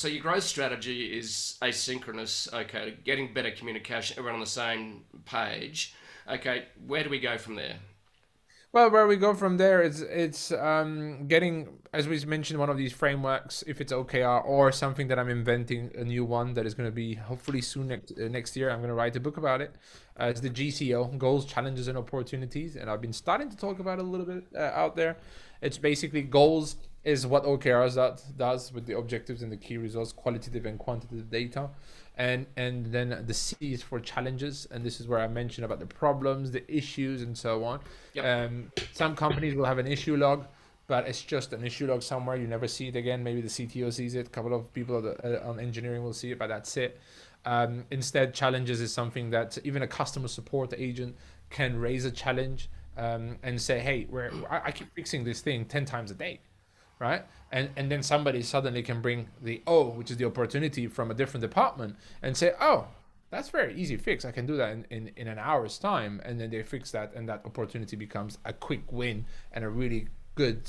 So your growth strategy is asynchronous. Okay, getting better communication, everyone on the same page. Okay, where do we go from there? Well, where we go from there is it's getting, as we mentioned, one of these frameworks. If it's OKR or something that I'm inventing, a new one that is going to be hopefully soon next year. I'm going to write a book about it. It's the GCO, goals, challenges, and opportunities, and I've been starting to talk about it a little bit out there. It's basically goals is what OKRs does with the objectives and the key results, qualitative and quantitative data. And then the C is for challenges, and this is where I mentioned about the problems, the issues, and so on. Yep. Some companies will have an issue log, but it's just an issue log somewhere. You never see it again. Maybe the CTO sees it. A couple of people on engineering will see it, but that's it. Instead, challenges is something that even a customer support agent can raise a challenge and say, "Hey, I keep fixing this thing 10 times a day." Right? And then somebody suddenly can bring the O, which is the opportunity from a different department, and say, oh, that's very easy fix. I can do that in an hour's time. And then they fix that, and that opportunity becomes a quick win and a really good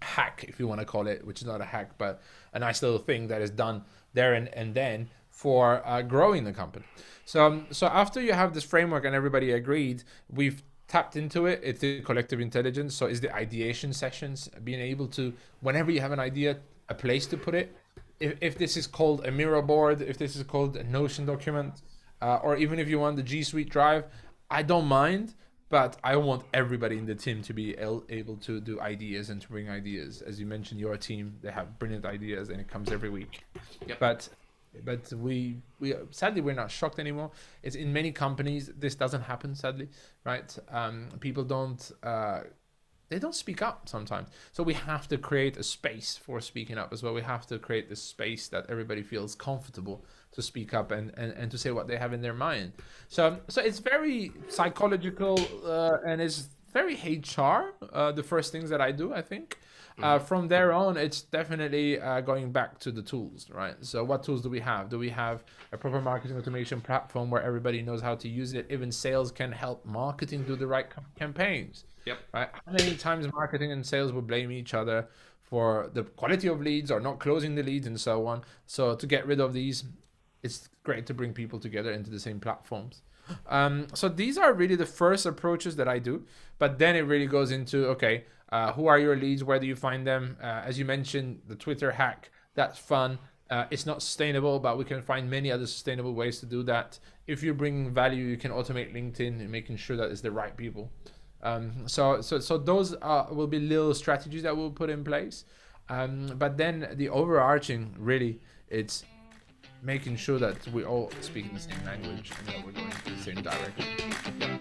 hack, if you want to call it, which is not a hack, but a nice little thing that is done there and then for growing the company. So after you have this framework and everybody agreed, we've tapped into it. It's the collective intelligence. So it's the ideation sessions, being able to, whenever you have an idea, a place to put it. If this is called a mirror board, if this is called a Notion document, or even if you want the G Suite Drive, I don't mind, but I want everybody in the team to be able to do ideas and to bring ideas. As you mentioned, your team, they have brilliant ideas and it comes every week. Yep. But we sadly we're not shocked anymore. It's in many companies this doesn't happen, sadly, right? People don't they don't speak up sometimes. So we have to create a space for speaking up as well. We have to create this space that everybody feels comfortable to speak up and to say what they have in their mind. So it's very psychological and it's very HR. The first things that I do, I think. From there on, it's definitely going back to the tools, right? So what tools do we have? Do we have a proper marketing automation platform where everybody knows how to use it? Even sales can help marketing do the right campaigns, Yep. right? How many times marketing and sales will blame each other for the quality of leads or not closing the leads and so on? So to get rid of these, it's great to bring people together into the same platforms. So these are really the first approaches that I do, but then it really goes into, okay, who are your leads? Where do you find them? As you mentioned, the Twitter hack, that's fun. It's not sustainable, but we can find many other sustainable ways to do that. If you bring value, you can automate LinkedIn and making sure that it's the right people. So those will be little strategies that we'll put in place. But then the overarching, really, it's making sure that we all speak the same language and that we're going to the same direction.